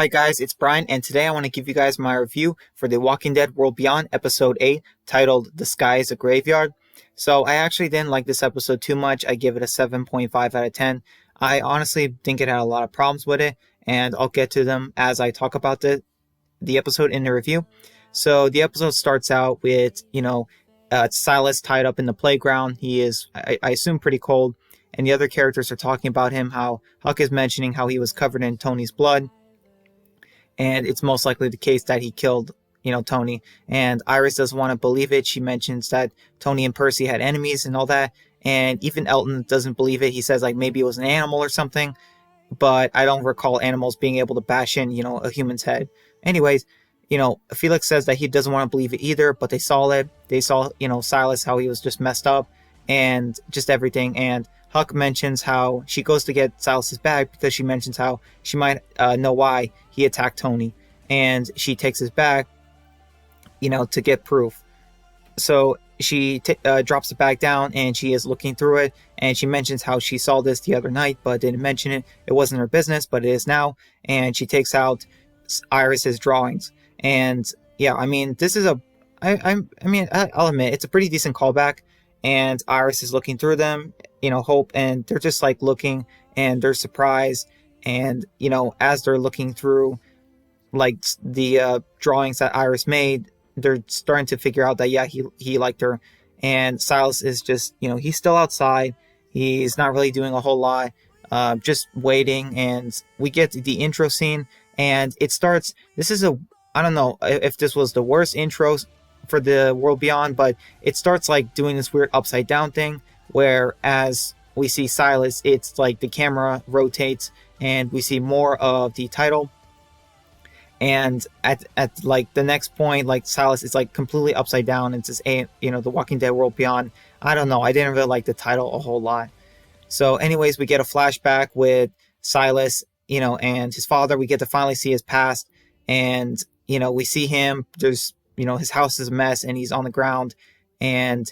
Hi guys, it's Brian, and today I want to give you guys my review for The Walking Dead World Beyond Episode 8, titled The Sky is a Graveyard. So I actually didn't like this episode too much. I give it a 7.5 out of 10. I honestly think it had a lot of problems with it, and I'll get to them as I talk about the episode in the review. So the episode starts out with, Silas tied up in the playground. He is, I assume, pretty cold, and the other characters are talking about him, how Huck is mentioning how he was covered in Tony's blood. And it's most likely the case that he killed, Tony. And Iris doesn't want to believe it. She mentions that Tony and Percy had enemies and all that. And even Elton doesn't believe it. He says, like, maybe it was an animal or something. But I don't recall animals being able to bash in, a human's head. Anyways, Felix says that he doesn't want to believe it either. But they saw it. They saw, Silas, how he was just messed up. And just everything. And Huck mentions how she goes to get Silas's bag because she mentions how she might know why he attacked Tony. And she takes his bag, to get proof. So she drops the bag down and she is looking through it. And she mentions how she saw this the other night but didn't mention it. It wasn't her business, but it is now. And she takes out Iris's drawings. And yeah, I mean, this is I'll admit, it's a pretty decent callback. And Iris is looking through them, Hope, and they're just like looking and they're surprised. And, as they're looking through like the drawings that Iris made, they're starting to figure out that, yeah, he liked her. And Silas is just, he's still outside. He's not really doing a whole lot, just waiting. And we get the intro scene and it starts. I don't know if this was the worst intro for the World Beyond, but it starts like doing this weird upside down thing where as we see Silas, it's like the camera rotates and we see more of the title. And at like the next point, like Silas is like completely upside down and says, The Walking Dead World Beyond. I don't know. I didn't really like the title a whole lot. So anyways, we get a flashback with Silas, and his father. We get to finally see his past and, we see him. There's, his house is a mess and he's on the ground and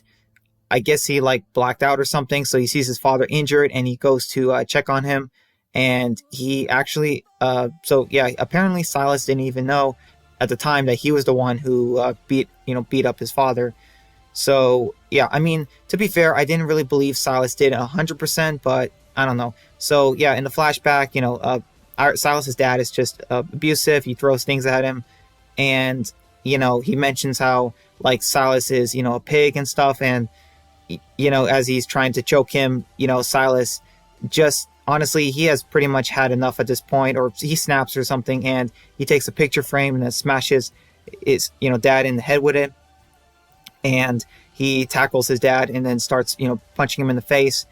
I guess he like blacked out or something. So he sees his father injured and he goes to check on him. And he actually, apparently Silas didn't even know at the time that he was the one who beat up his father. So yeah, I mean, to be fair, I didn't really believe Silas did 100%, but I don't know. So yeah, in the flashback, Silas's dad is just abusive. He throws things at him, and he mentions how like Silas is a pig and stuff, and as he's trying to choke him, Silas just honestly, he has pretty much had enough at this point, or he snaps or something, and he takes a picture frame and then smashes his dad in the head with it, and he tackles his dad and then starts punching him in the face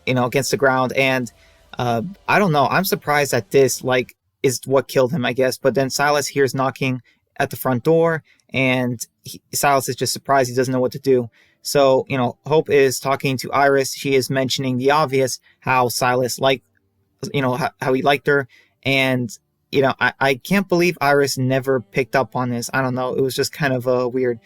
against the ground. And I don't know, I'm surprised that this like is what killed him, I guess. But then Silas hears knocking at the front door and Silas is just surprised. He doesn't know what to do. So, Hope is talking to Iris. She is mentioning the obvious, how Silas liked, how he liked her. And, I can't believe Iris never picked up on this. I don't know. It was just kind of weird.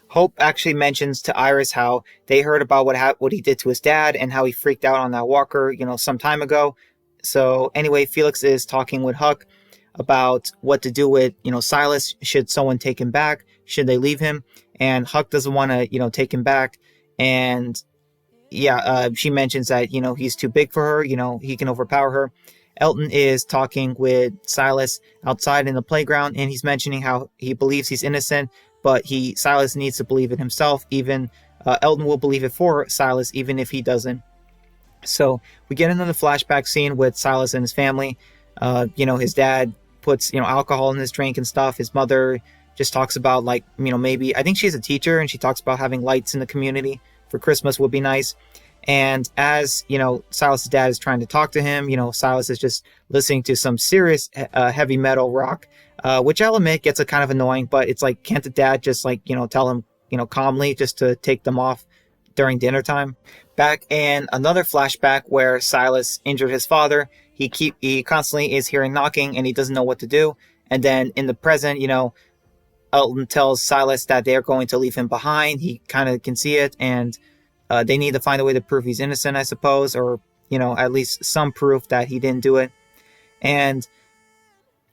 Hope actually mentions to Iris how they heard about what he did to his dad and how he freaked out on that walker, some time ago. So anyway, Felix is talking with Huck about what to do with, Silas. Should someone take him back? Should they leave him? And Huck doesn't want to, take him back. And yeah, she mentions that, he's too big for her. He can overpower her. Elton is talking with Silas outside in the playground, and he's mentioning how he believes he's innocent, but Silas needs to believe it himself. Even Elton will believe it for Silas, even if he doesn't. So we get another flashback scene with Silas and his family. His dad puts, alcohol in his drink and stuff. His mother just talks about like, maybe, I think she's a teacher, and she talks about having lights in the community for Christmas would be nice. And as, Silas's dad is trying to talk to him, Silas is just listening to some serious heavy metal rock, which I'll admit gets a kind of annoying, but it's like, can't the dad just like, tell him, calmly just to take them off during dinner time? Back in another flashback where Silas injured his father, he constantly is hearing knocking and he doesn't know what to do. And then in the present, Elton tells Silas that they're going to leave him behind. He kind of can see it, and they need to find a way to prove he's innocent, I suppose, or, at least some proof that he didn't do it. And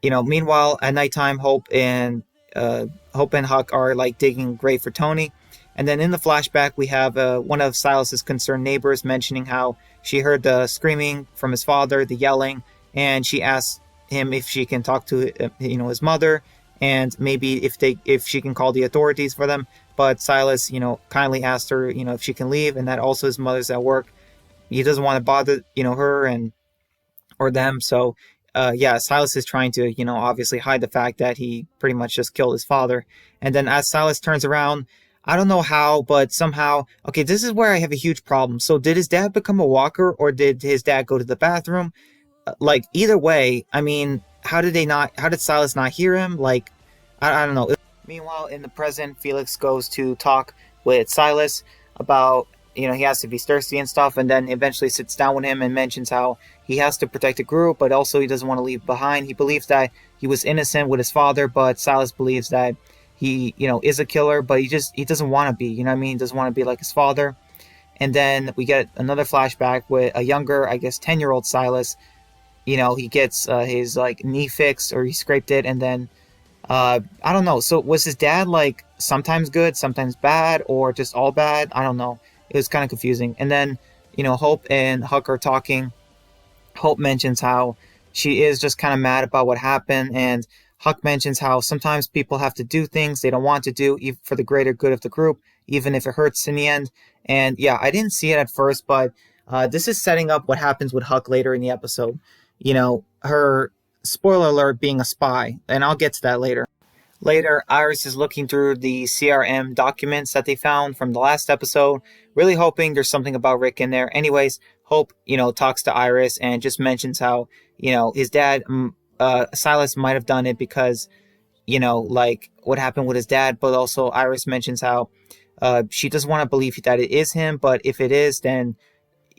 Meanwhile, at nighttime, Hope and Huck are like digging a grave for Tony. And then in the flashback, we have one of Silas's concerned neighbors mentioning how she heard the screaming from his father, the yelling, and she asks him if she can talk to his mother, and maybe if she can call the authorities for them. But Silas, kindly asked her, if she can leave, and that also his mother's at work. He doesn't want to bother, her and or them. So, yeah, Silas is trying to, obviously hide the fact that he pretty much just killed his father. And then as Silas turns around, I don't know how, but somehow, okay, this is where I have a huge problem. So did his dad become a walker, or did his dad go to the bathroom? Like, either way, I mean, how did Silas not hear him? Like, I don't know. Meanwhile, in the present, Felix goes to talk with Silas about, he has to be thirsty and stuff, and then eventually sits down with him and mentions how he has to protect the group, but also he doesn't want to leave behind. He believes that he was innocent with his father, but Silas believes that he, is a killer, but he doesn't want to be, you know what I mean? He doesn't want to be like his father. And then we get another flashback with a younger, I guess, 10-year-old Silas. He gets his like knee fixed, or he scraped it, and then I don't know. So was his dad like sometimes good, sometimes bad, or just all bad? I don't know. It was kind of confusing. And then, Hope and Huck are talking. Hope mentions how she is just kind of mad about what happened, and Huck mentions how sometimes people have to do things they don't want to do for the greater good of the group, even if it hurts in the end. And yeah, I didn't see it at first, but this is setting up what happens with Huck later in the episode. Her, spoiler alert, being a spy, and I'll get to that later. Later, Iris is looking through the CRM documents that they found from the last episode, really hoping there's something about Rick in there. Anyways, Hope, talks to Iris and just mentions how, his dad, Silas might have done it because, like what happened with his dad, but also Iris mentions how she doesn't want to believe that it is him, but if it is, then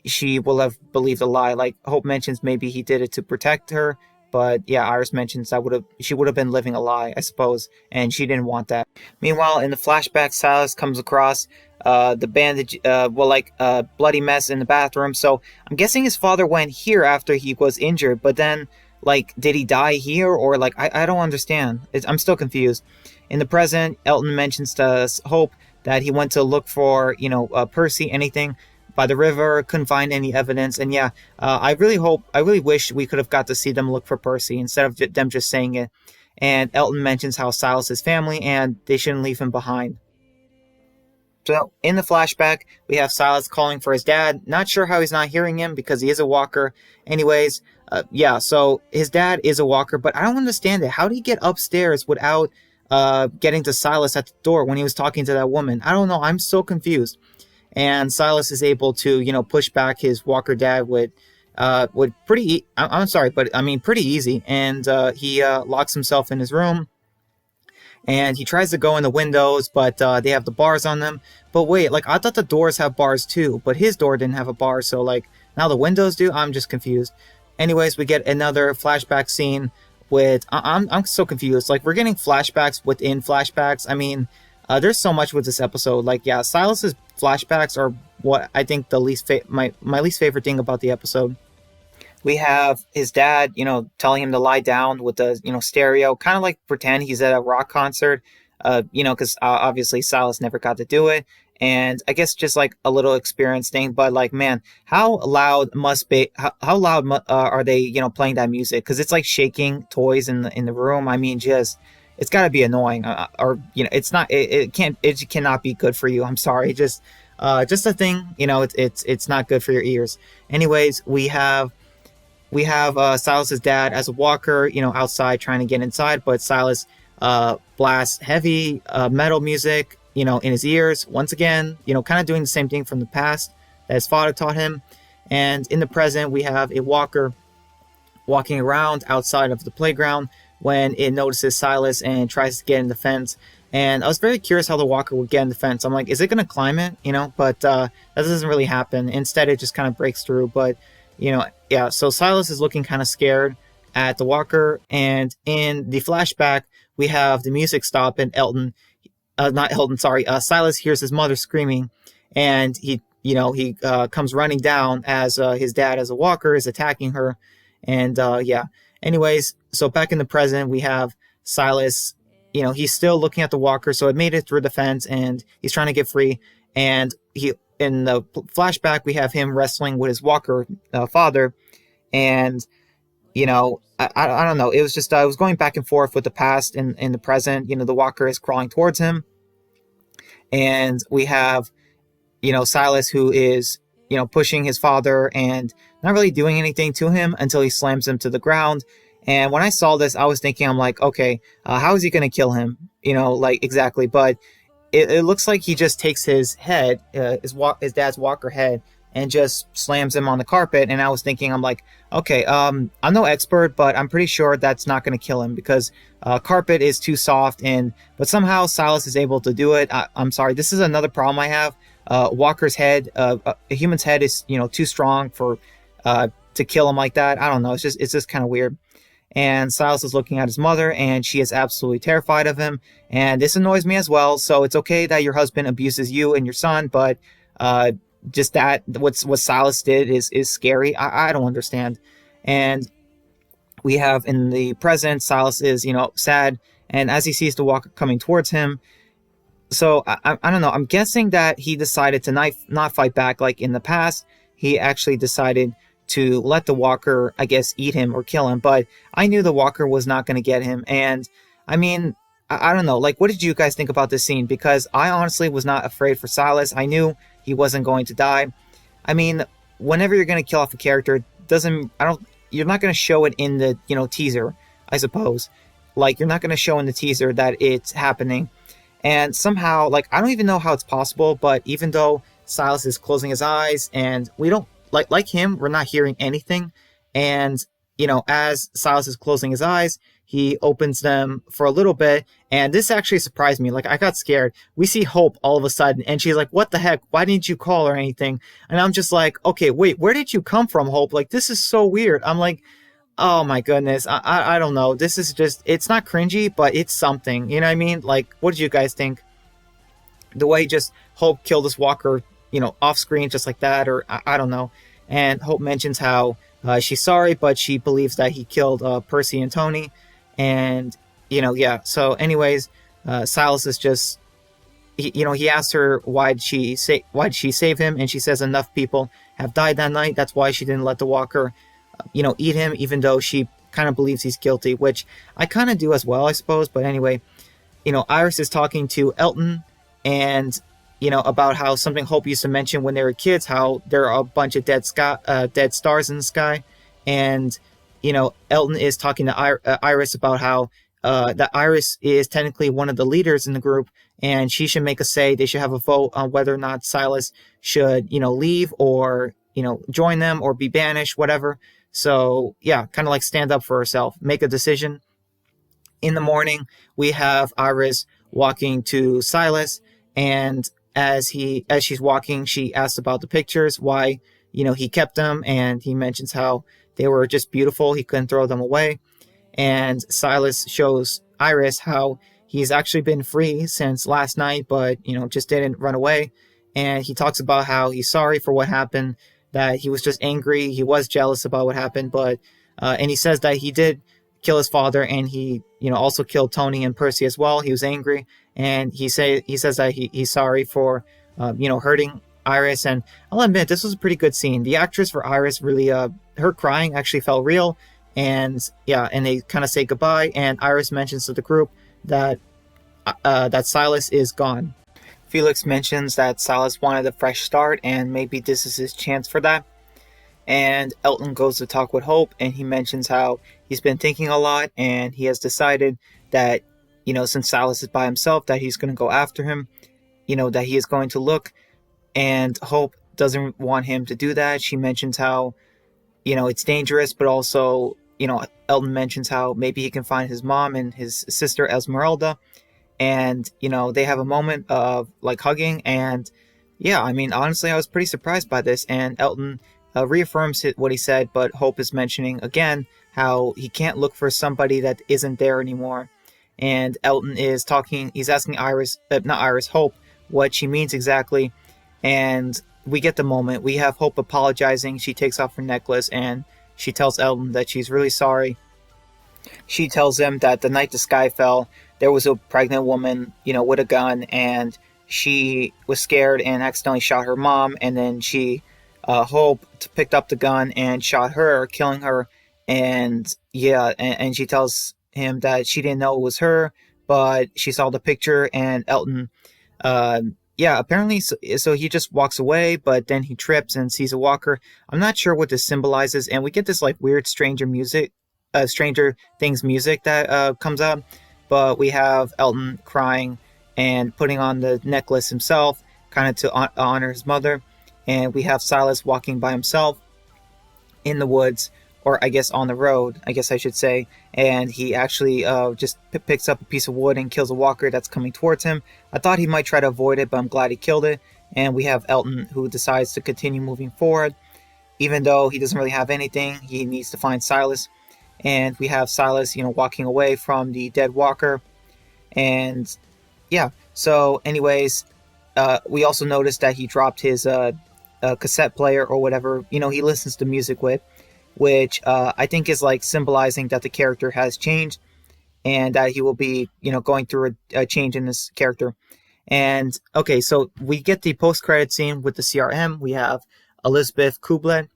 she will have believed a lie. Like Hope mentions maybe he did it to protect her, but yeah, Iris mentions that she would have been living a lie, I suppose, and she didn't want that. Meanwhile, in the flashback, Silas comes across the bandage, bloody mess in the bathroom. So I'm guessing his father went here after he was injured, but then, like, did he die here, or like I don't understand. I'm still confused. In the present, Elton mentions to Hope that he went to look for Percy, anything by the river, couldn't find any evidence. And yeah, I really wish we could have got to see them look for Percy instead of them just saying it. And Elton mentions how Silas is family and they shouldn't leave him behind. So in the flashback, we have Silas calling for his dad. Not sure how he's not hearing him because he is a walker. Anyways, yeah, so his dad is a walker, but I don't understand it. How did he get upstairs without getting to Silas at the door when he was talking to that woman? I don't know. I'm so confused. And Silas is able to, push back his walker dad with pretty easy. And he locks himself in his room. And he tries to go in the windows, but they have the bars on them. But wait, like, I thought the doors have bars too, but his door didn't have a bar. So, like, now the windows do? I'm just confused. Anyways, we get another flashback scene with... I'm so confused. Like, we're getting flashbacks within flashbacks. I mean... there's so much with this episode. Like, yeah, Silas's flashbacks are what I think the my least favorite thing about the episode. We have his dad, telling him to lie down with the, stereo, kind of like pretend he's at a rock concert, because obviously Silas never got to do it. And I guess just like a little experience thing, but like, man, how loud are they, playing that music? Because it's like shaking toys in the room. I mean, just... it's got to be annoying, it's not. It cannot be good for you. I'm sorry, just a thing. It's not good for your ears. Anyways, we have Silas's dad as a walker, outside trying to get inside, but Silas blasts heavy metal music, in his ears once again. Kind of doing the same thing from the past that his father taught him. And in the present, we have a walker walking around outside of the playground when it notices Silas and tries to get in the fence. And I was very curious how the walker would get in the fence. I'm like, is it going to climb it? But that doesn't really happen. Instead, it just kind of breaks through. But, yeah, so Silas is looking kind of scared at the walker. And in the flashback, we have the music stop and Silas hears his mother screaming. And he comes running down as his dad as a walker is attacking her. And, yeah. Anyways, so back in the present, we have Silas. He's still looking at the walker, so it made it through the fence, and he's trying to get free. And he, in the flashback, we have him wrestling with his walker father, and I don't know. It was just I was going back and forth with the past and in the present. The walker is crawling towards him, and we have Silas, who is pushing his father and not really doing anything to him until he slams him to the ground. And when I saw this, I was thinking, I'm like, okay, how is he going to kill him? Like exactly. But it looks like he just takes his head, his dad's walker head, and just slams him on the carpet. And I was thinking, I'm like, okay, I'm no expert, but I'm pretty sure that's not going to kill him because carpet is too soft. But somehow Silas is able to do it. I'm sorry, this is another problem I have. Walker's head, a human's head is too strong for to kill him like that. I don't know. It's just kind of weird. And Silas is looking at his mother, and she is absolutely terrified of him. And this annoys me as well. So it's okay that your husband abuses you and your son, but just that what Silas did is scary. I don't understand. And we have in the present, Silas is sad, and as he sees the walker coming towards him, so I don't know. I'm guessing that he decided to not fight back like in the past. He actually decided to let the walker, I guess, eat him or kill him. But I knew the walker was not going to get him. And I mean, I don't know. Like, what did you guys think about this scene? Because I honestly was not afraid for Silas. I knew he wasn't going to die. I mean, whenever you're going to kill off a character, you're not going to show it in the, teaser, I suppose. Like, you're not going to show in the teaser that it's happening. And somehow, like, I don't even know how it's possible, but even though Silas is closing his eyes and we don't, like him, we're not hearing anything. And, as Silas is closing his eyes, he opens them for a little bit. And this actually surprised me. Like, I got scared. We see Hope all of a sudden, and she's like, what the heck? Why didn't you call or anything? And I'm just like, okay, wait, where did you come from, Hope? Like, this is so weird. I'm like, oh my goodness. I don't know. This is just, it's not cringy, but it's something. You know what I mean? Like, what did you guys think? The way just Hope killed this walker, off screen just like that, or I don't know. And Hope mentions how she's sorry, but she believes that he killed Percy and Tony. And, yeah. So anyways, Silas is just, he asked her why did she save him? And she says enough people have died that night. That's why she didn't let the walker, eat him, even though she kind of believes he's guilty, which I kind of do as well, I suppose. But anyway, Iris is talking to Elton and, about how something Hope used to mention when they were kids, how there are a bunch of dead stars in the sky. And, Elton is talking to Iris about how that Iris is technically one of the leaders in the group, and she should make a say. They should have a vote on whether or not Silas should, leave or, join them or be banished, whatever. So, yeah, kind of like stand up for herself, make a decision. In the morning, we have Iris walking to Silas, and as she's walking, she asks about the pictures, why, he kept them, and he mentions how they were just beautiful. He couldn't throw them away. And Silas shows Iris how he's actually been free since last night, but, just didn't run away. And he talks about how he's sorry for what happened, that he was just angry. He was jealous about what happened, but, and he says that he did kill his father, and he, also killed Tony and Percy as well. He was angry, and he says that he's sorry for, hurting Iris. And I'll admit, this was a pretty good scene. The actress for Iris really, her crying actually felt real. And yeah, and they kind of say goodbye, and Iris mentions to the group that Silas is gone. Felix mentions that Silas wanted a fresh start, and maybe this is his chance for that. And Elton goes to talk with Hope, and he mentions how he's been thinking a lot, and he has decided that, since Silas is by himself, that he's going to go after him, that he is going to look. And Hope doesn't want him to do that. She mentions how, it's dangerous, but also, Elton mentions how maybe he can find his mom and his sister Esmeralda. And, they have a moment of like hugging. And yeah, I mean, honestly, I was pretty surprised by this. And Elton reaffirms what he said, but Hope is mentioning again how he can't look for somebody that isn't there anymore. And Elton is he's asking Hope, what she means exactly. And we get the moment. We have Hope apologizing. She takes off her necklace, and she tells Elton that she's really sorry. She tells him that the night the sky fell, there was a pregnant woman, with a gun, and she was scared and accidentally shot her mom, and then Hope picked up the gun and shot her, killing her, and yeah, and she tells him that she didn't know it was her, but she saw the picture, and Elton yeah, apparently, so he just walks away, but then he trips and sees a walker. I'm not sure what this symbolizes, and we get this like weird Stranger Things music that comes up, but we have Elton crying and putting on the necklace himself, kind of to honor his mother, and we have Silas walking by himself in the woods, or I guess on the road, I guess I should say, and he actually just picks up a piece of wood and kills a walker that's coming towards him. I thought he might try to avoid it, but I'm glad he killed it. And we have Elton, who decides to continue moving forward, even though he doesn't really have anything. He needs to find Silas, and we have Silas, walking away from the dead walker, and yeah. So, anyways, we also noticed that he dropped his cassette player or whatever, he listens to music with, which I think is like symbolizing that the character has changed and that he will be, going through a change in this character. And okay, so we get the post-credit scene with the CRM. We have Elizabeth Kubler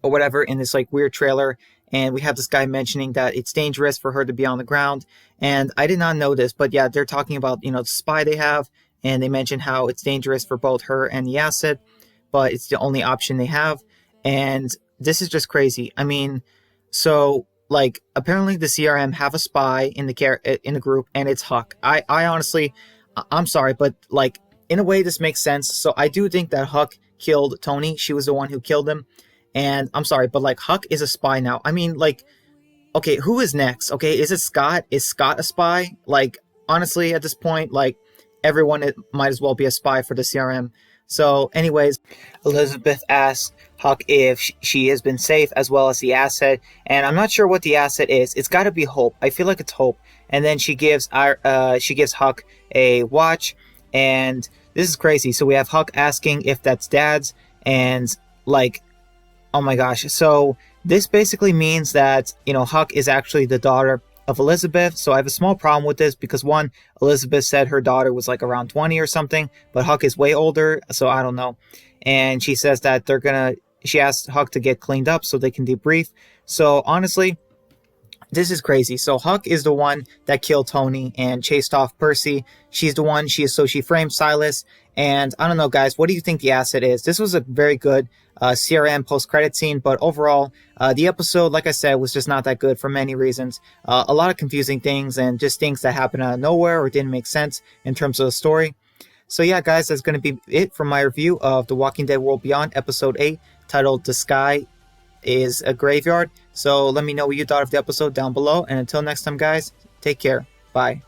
or whatever in this like weird trailer, and we have this guy mentioning that it's dangerous for her to be on the ground. And I did not know this, but yeah, they're talking about, the spy they have, and they mention how it's dangerous for both her and the asset, but it's the only option they have. And this is just crazy. I mean, so like apparently the CRM have a spy in the group, and it's Huck. I honestly, I'm sorry, but like in a way this makes sense. So I do think that Huck killed Tony. She was the one who killed him. And I'm sorry, but like Huck is a spy now. I mean, like, okay, who is next? Okay, is it Scott? Is Scott a spy? Like, honestly, at this point, like everyone might as well be a spy for the CRM. So, anyways, Elizabeth asks Huck if she has been safe, as well as the asset, and I'm not sure what the asset is. It's got to be Hope. I feel like it's Hope. And then she gives Huck a watch, and this is crazy. So we have Huck asking if that's Dad's, and like, oh my gosh. So this basically means that, Huck is actually the daughter of Elizabeth. So I have a small problem with this because one, Elizabeth said her daughter was like around 20 or something, but Huck is way older. So I don't know. And she says that she asked Huck to get cleaned up so they can debrief. So honestly, this is crazy. So Huck is the one that killed Tony and chased off Percy. She's the one, she framed Silas. And I don't know, guys, what do you think the asset is? This was a very good CRM post-credit scene, but overall, the episode, like I said, was just not that good for many reasons. A lot of confusing things and just things that happened out of nowhere or didn't make sense in terms of the story. So yeah, guys, that's going to be it for my review of The Walking Dead World Beyond, Episode 8, titled The Sky is a Graveyard. So let me know what you thought of the episode down below. And until next time, guys, take care. Bye.